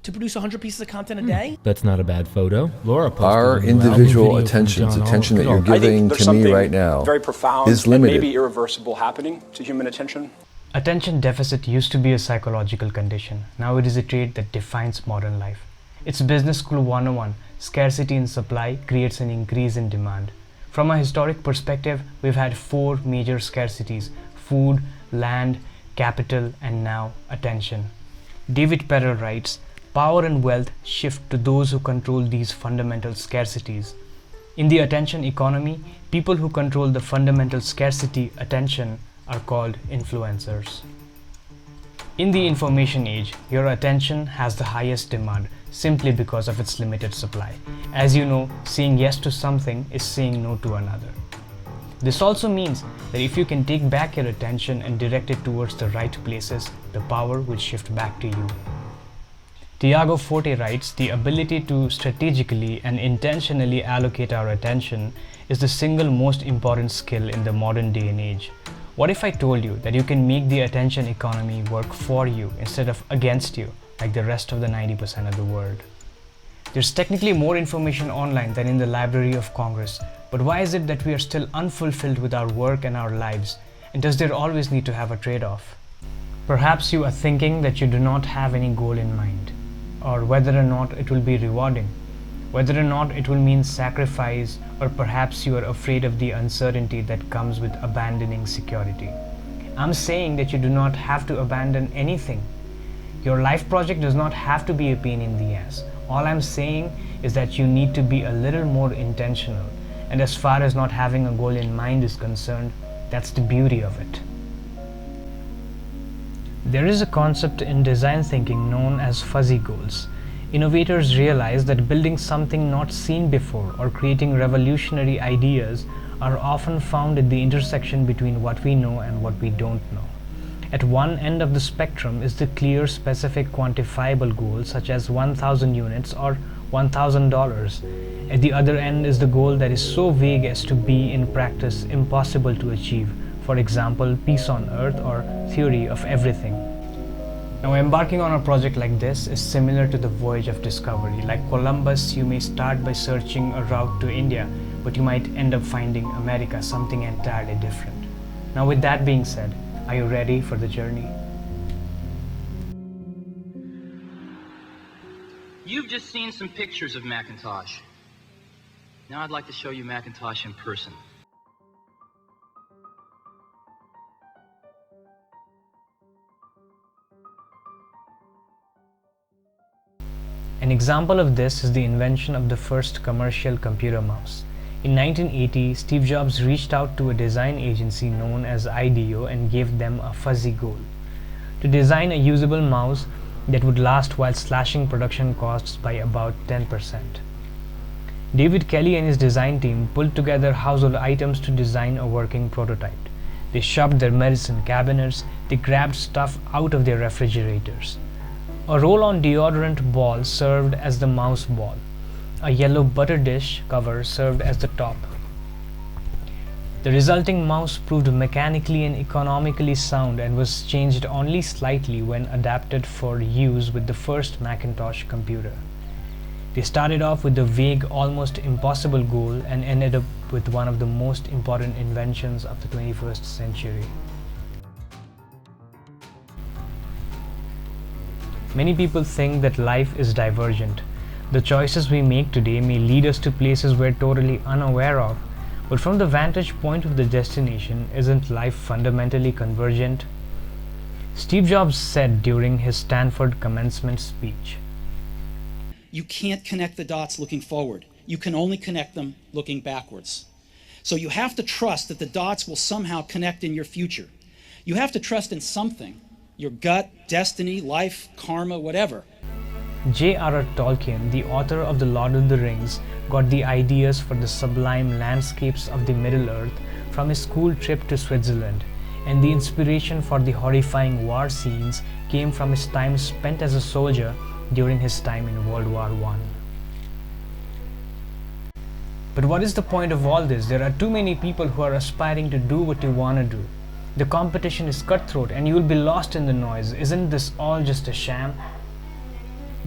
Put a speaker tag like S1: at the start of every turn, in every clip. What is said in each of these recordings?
S1: to produce 100 pieces of content a day?
S2: That's not a bad photo. Laura posted
S3: Our
S2: a new album
S3: individual
S2: video from
S3: attention
S2: John
S3: that you're
S2: Oliver.
S4: I think
S3: giving
S4: there's
S3: to me
S4: something
S3: right now
S4: very profound
S3: is
S4: and
S3: limited.
S4: maybe irreversible happening to human attention.
S5: Attention deficit used to be a psychological condition. Now it is a trait that defines modern life. It's Business School 101. Scarcity in supply creates an increase in demand. From a historic perspective, we've had 4 major scarcities: food, land, capital, and now attention. David Perel writes, "Power and wealth shift to those who control these fundamental scarcities." In the attention economy, people who control the fundamental scarcity attention are called influencers. In the information age, your attention has the highest demand simply because of its limited supply. As you know, saying yes to something is saying no to another. This also means that if you can take back your attention and direct it towards the right places, the power will shift back to you. Tiago Forte writes, "The ability to strategically and intentionally allocate our attention is the single most important skill in the modern day and age." What if I told you that you can make the attention economy work for you instead of against you, like the rest of the 90% of the world? There's technically more information online than in the Library of Congress, but why is it that we are still unfulfilled with our work and our lives? And does there always need to have a trade-off? Perhaps you are thinking that you do not have any goal in mind, or whether or not it will be rewarding, whether or not it will mean sacrifice, or perhaps you are afraid of the uncertainty that comes with abandoning security. I'm saying that you do not have to abandon anything. Your life project does not have to be a pain in the ass. All I'm saying is that you need to be a little more intentional, and as far as not having a goal in mind is concerned, that's the beauty of it. There is a concept in design thinking known as fuzzy goals. Innovators realize that building something not seen before or creating revolutionary ideas are often found at the intersection between what we know and what we don't know. At one end of the spectrum is the clear, specific, quantifiable goal such as 1,000 units or $1,000. At the other end is the goal that is so vague as to be in practice impossible to achieve. For example, peace on earth or theory of everything. Now, embarking on a project like this is similar to the voyage of discovery. Like Columbus, you may start by searching a route to India, but you might end up finding America, something entirely different. Now, with that being said, are you ready for the journey?
S6: You've just seen some pictures of Macintosh. Now I'd like to show you Macintosh in person.
S5: An example of this is the invention of the first commercial computer mouse. In 1980, Steve Jobs reached out to a design agency known as IDEO and gave them a fuzzy goal: to design a usable mouse that would last while slashing production costs by about 10%. David Kelly and his design team pulled together household items to design a working prototype. They shopped their medicine cabinets, they grabbed stuff out of their refrigerators. A roll-on deodorant ball served as the mouse ball. A yellow butter dish cover served as the top. The resulting mouse proved mechanically and economically sound and was changed only slightly when adapted for use with the first Macintosh computer. They started off with a vague, almost impossible goal and ended up with one of the most important inventions of the 21st century. Many people think that life is divergent. The choices we make today may lead us to places we're totally unaware of, but from the vantage point of the destination, isn't life fundamentally convergent? Steve Jobs said during his Stanford commencement speech,
S7: "You can't connect the dots looking forward. You can only connect them looking backwards. So you have to trust that the dots will somehow connect in your future. You have to trust in something, your gut, destiny, life, karma, whatever."
S5: J.R.R. Tolkien, the author of The Lord of the Rings, got the ideas for the sublime landscapes of the Middle-earth from his school trip to Switzerland, and the inspiration for the horrifying war scenes came from his time spent as a soldier during his time in World War I. But what is the point of all this? There are too many people who are aspiring to do what you want to do. The competition is cutthroat and you will be lost in the noise. Isn't this all just a sham?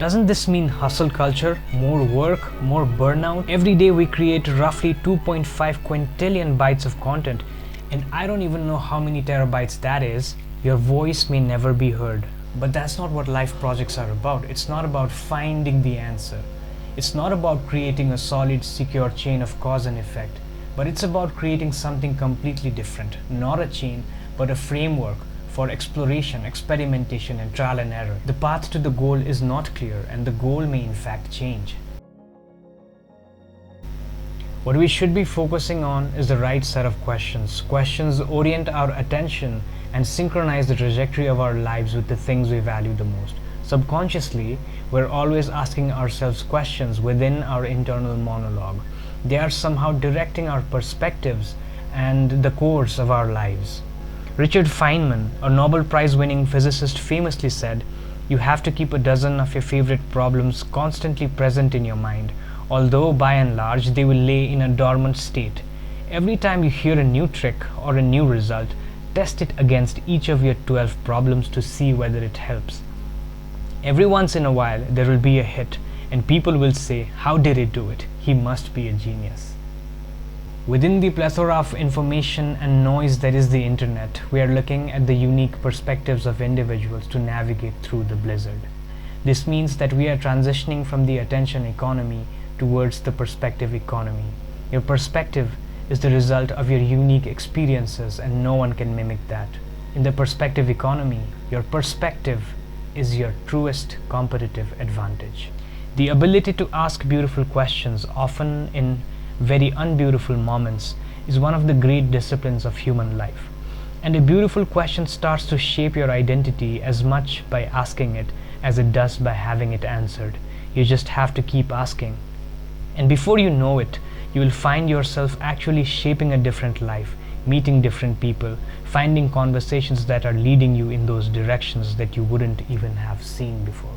S5: Doesn't this mean hustle culture, more work, more burnout? Every day we create roughly 2.5 quintillion bytes of content, and I don't even know how many terabytes that is. Your voice may never be heard, but that's not what life projects are about. It's not about finding the answer. It's not about creating a solid, secure chain of cause and effect, but it's about creating something completely different. Not a chain, but a framework for exploration, experimentation, and trial and error. The path to the goal is not clear, and the goal may in fact change. What we should be focusing on is the right set of questions. Questions orient our attention and synchronize the trajectory of our lives with the things we value the most. Subconsciously, we're always asking ourselves questions within our internal monologue. They are somehow directing our perspectives and the course of our lives. Richard Feynman, a Nobel Prize-winning physicist, famously said, "You have to keep a dozen of your favorite problems constantly present in your mind, although by and large they will lay in a dormant state. Every time you hear a new trick or a new result, test it against each of your 12 problems to see whether it helps. Every once in a while there will be a hit, and people will say, 'How did he do it? He must be a genius.'" Within the plethora of information and noise that is the internet, we are looking at the unique perspectives of individuals to navigate through the blizzard. This means that we are transitioning from the attention economy towards the perspective economy. Your perspective is the result of your unique experiences, and no one can mimic that. In the perspective economy, your perspective is your truest competitive advantage. The ability to ask beautiful questions, often in very unbeautiful moments, is one of the great disciplines of human life. And a beautiful question starts to shape your identity as much by asking it as it does by having it answered. You just have to keep asking. And before you know it, you will find yourself actually shaping a different life, meeting different people, finding conversations that are leading you in those directions that you wouldn't even have seen before.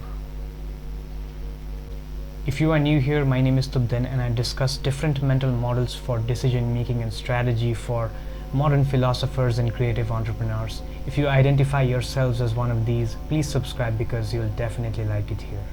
S5: If you are new here, my name is Tubden, and I discuss different mental models for decision making and strategy for modern philosophers and creative entrepreneurs. If you identify yourselves as one of these, please subscribe because you'll definitely like it here.